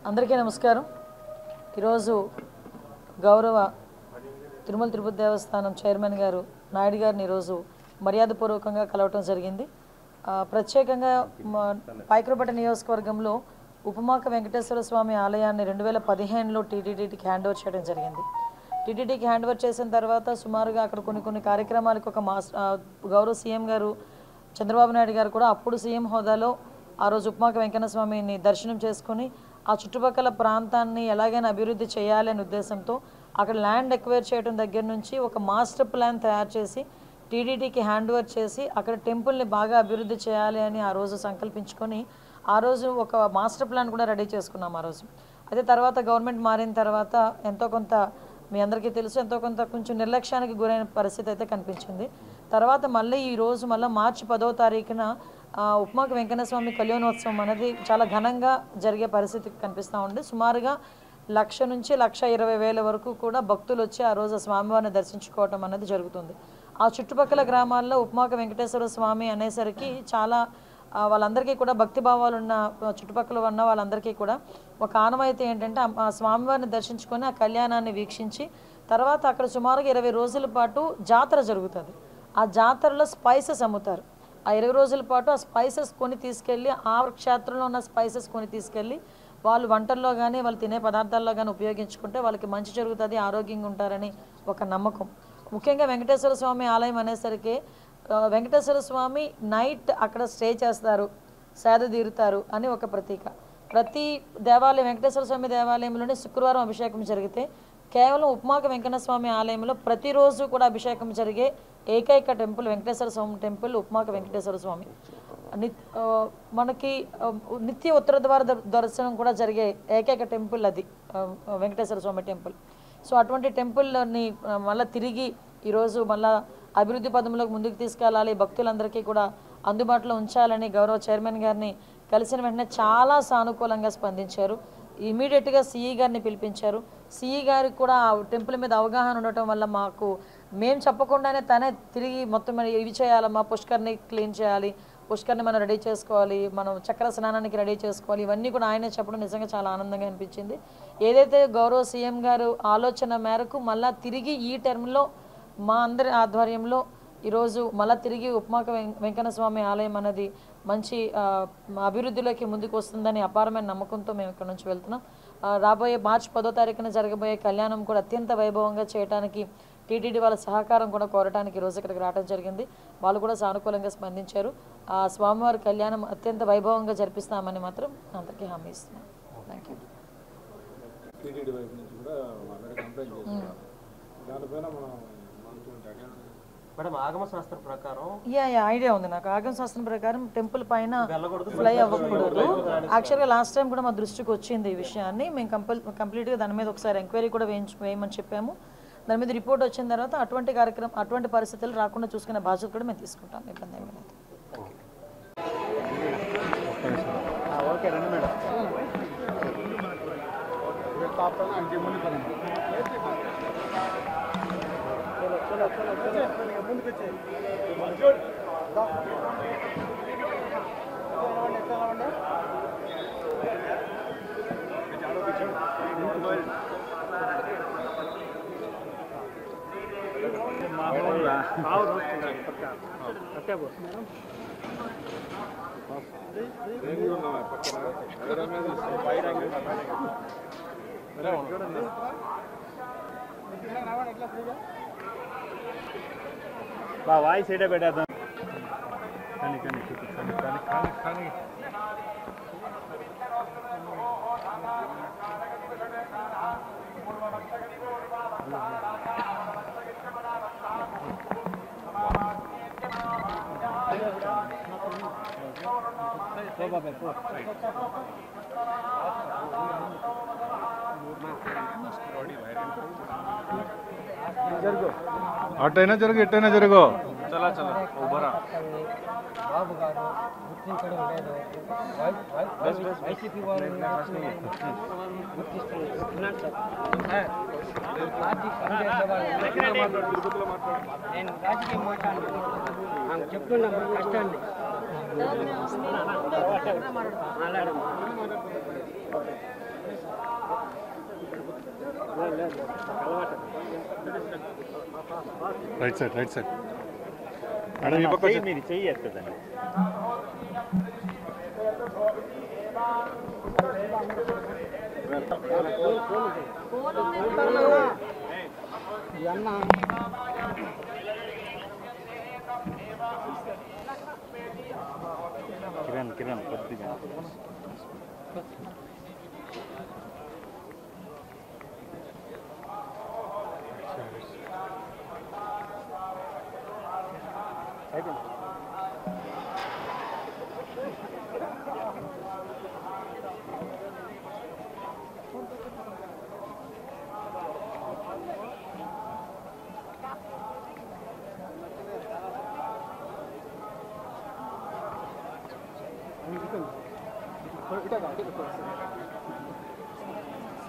అందరికీ నమస్కారం. ఈరోజు గౌరవ తిరుమల తిరుపతి దేవస్థానం చైర్మన్ గారు నాయుడు గారిని ఈరోజు మర్యాదపూర్వకంగా కలవటం జరిగింది. ప్రత్యేకంగా పాయకరపేట నియోజకవర్గంలో ఉపమాక వెంకటేశ్వర స్వామి ఆలయాన్ని 2015లో టీటీడీకి హ్యాండ్ ఓవర్ చేయడం జరిగింది. టీటీడీకి హ్యాండ్ ఓవర్ చేసిన తర్వాత సుమారుగా అక్కడ కొన్ని కార్యక్రమాలకు ఒక గౌరవ సీఎం గారు చంద్రబాబు నాయుడు గారు కూడా అప్పుడు సీఎం హోదాలో ఆ రోజు ఉపమాక వెంకన్న స్వామిని దర్శనం చేసుకుని ఆ చుట్టుపక్కల ప్రాంతాన్ని ఎలాగైనా అభివృద్ధి చేయాలి అనే ఉద్దేశంతో అక్కడ ల్యాండ్ ఎక్వైర్ చేయడం దగ్గర నుంచి ఒక మాస్టర్ ప్లాన్ తయారు చేసి టీటీడీకి హ్యాండ్ ఓవర్ చేసి అక్కడ టెంపుల్ని బాగా అభివృద్ధి చేయాలి అని ఆ రోజు సంకల్పించుకొని ఆ రోజు ఒక మాస్టర్ ప్లాన్ కూడా రెడీ చేసుకున్నాం ఆ రోజు. అదే తర్వాత గవర్నమెంట్ మారిన తర్వాత ఎంతో కొంత మీ అందరికీ తెలుసు ఎంతో కొంత కొంచెం నిర్లక్ష్యానికి గురైన పరిస్థితి అయితే కనిపించింది. తర్వాత మళ్ళీ ఈరోజు మార్చి 10వ తారీఖున ఉపమాక వెంకన్న స్వామి కళ్యాణోత్సవం అనేది చాలా ఘనంగా జరిగే పరిస్థితి కనిపిస్తూ ఉంది. సుమారుగా 1,00,000 నుంచి 1,20,000 వరకు కూడా భక్తులు వచ్చి ఆ రోజు స్వామివారిని దర్శించుకోవటం అనేది జరుగుతుంది. ఆ చుట్టుపక్కల గ్రామాల్లో ఉపమాక వెంకటేశ్వర స్వామి అనేసరికి చాలా వాళ్ళందరికీ కూడా భక్తి భావాలు ఉన్న చుట్టుపక్కల ఉన్న వాళ్ళందరికీ కూడా ఒక ఆనవాయితీ ఏంటంటే ఆ స్వామివారిని దర్శించుకొని ఆ కళ్యాణాన్ని వీక్షించి తర్వాత అక్కడ సుమారుగా 20 రోజుల పాటు జాతర జరుగుతుంది. ఆ జాతరలో స్పైసెస్ అమ్ముతారు. ఆ 20 రోజుల పాటు ఆ స్పైసెస్ కొని తీసుకెళ్ళి ఆ క్షేత్రంలో ఉన్న స్పైసెస్ కొని తీసుకెళ్ళి వాళ్ళు వంటల్లో కానీ వాళ్ళు తినే పదార్థాల్లో కానీ ఉపయోగించుకుంటే వాళ్ళకి మంచి జరుగుతుంది, ఆరోగ్యంగా ఉంటారని ఒక నమ్మకం. ముఖ్యంగా వెంకటేశ్వర స్వామి ఆలయం అనేసరికి వెంకటేశ్వర స్వామి నైట్ అక్కడ స్టే చేస్తారు, సేద తీరుతారు అని ఒక ప్రతీక. ప్రతి దేవాలయం వెంకటేశ్వర స్వామి దేవాలయంలోనే శుక్రవారం అభిషేకం జరిగితే కేవలం ఉపమాక వెంకన్న స్వామి ఆలయంలో ప్రతిరోజు కూడా అభిషేకం జరిగే ఏకైక టెంపుల్ వెంకటేశ్వర స్వామి టెంపుల్ ఉపమాక వెంకటేశ్వర స్వామి. మనకి నిత్య ఉత్తర ద్వార దర్శనం కూడా జరిగే ఏకైక టెంపుల్ అది వెంకటేశ్వర స్వామి టెంపుల్. సో అటువంటి టెంపుల్ని మళ్ళీ తిరిగి ఈరోజు మళ్ళీ అభివృద్ధి పదంలోకి ముందుకు తీసుకెళ్ళాలి, భక్తులందరికీ కూడా అందుబాటులో ఉంచాలని గౌరవ చైర్మన్ గారిని కలిసిన వెంటనే చాలా సానుకూలంగా స్పందించారు. ఇమీడియట్గా సిఈ గారిని పిలిపించారు. సిఈ గారికి కూడా ఆ టెంపుల్ మీద అవగాహన ఉండటం వల్ల మేము చెప్పకుండానే తనే తిరిగి మొత్తం ఇవి చేయాలమ్మా, పుష్కర్ని క్లీన్ చేయాలి, పుష్కర్ని మనం రెడీ చేసుకోవాలి, మనం చక్ర స్నానానికి రెడీ చేసుకోవాలి, ఇవన్నీ కూడా ఆయనే చెప్పడం నిజంగా చాలా ఆనందంగా అనిపించింది. ఏదైతే గౌరవ సీఎం గారు ఆలోచన మేరకు మళ్ళీ తిరిగి ఈ టర్మ్లో మా అందరి ఆధ్వర్యంలో ఈరోజు మళ్ళీ తిరిగి ఉపమాక వెంకన్న స్వామి ఆలయం అనేది మంచి అభివృద్ధిలోకి ముందుకు వస్తుందని అపారమైన నమ్మకంతో మేము ఇక్కడ నుంచి వెళ్తున్నాం. రాబోయే మార్చి 10వ తారీఖున జరగబోయే కళ్యాణం కూడా అత్యంత వైభవంగా చేయడానికి టీటీడీ వాళ్ళ సహకారం కూడా కోరడానికి ఈరోజు ఇక్కడికి రావడం జరిగింది. వాళ్ళు కూడా సానుకూలంగా స్పందించారు. ఆ స్వామివారి కళ్యాణం అత్యంత వైభవంగా జరిపిస్తామని మాత్రం అందరికీ హామీ ఇస్తున్నాం. Thank you. ఐడియా ఉంది నాకు. ఆగమ శాస్త్రం ప్రకారం టెంపుల్ పైన ఫ్లై అవ్వకూడదు. యాక్చువల్గా లాస్ట్ టైం కూడా మా దృష్టికి వచ్చింది ఈ విషయాన్ని. మేము కంప్లీట్గా దాని మీద ఒకసారి ఎంక్వైరీ కూడా వేయమని చెప్పాము. దాని మీద రిపోర్ట్ వచ్చిన తర్వాత అటువంటి పరిస్థితులు రాకుండా చూసుకునే బాధ్యత కూడా మేము తీసుకుంటాం. ఇబ్బంది ఏమీ లేదు. వాయిస్ ఏడే పెట్టేద్దాం. కానీ చూపించండి. కానీ అటైనా జరుగు ఎట్టైనా జరుగు. చలా ఉబరా బాబు గారు గుర్తించడం లేదు. వైసీపీ వారు గుర్తిస్తున్నారు సార్. పార్టీ నేను రాజకీయం మాట్లాడుతున్నాను, చెప్తున్నా కష్టాన్ని. రైట్ సైడ్ మేడం ఈ పక్క చెయ్యి మీరు చెయ్యి ఎత్తదండి. కిరణ్ కొద్దిగా ఇటగా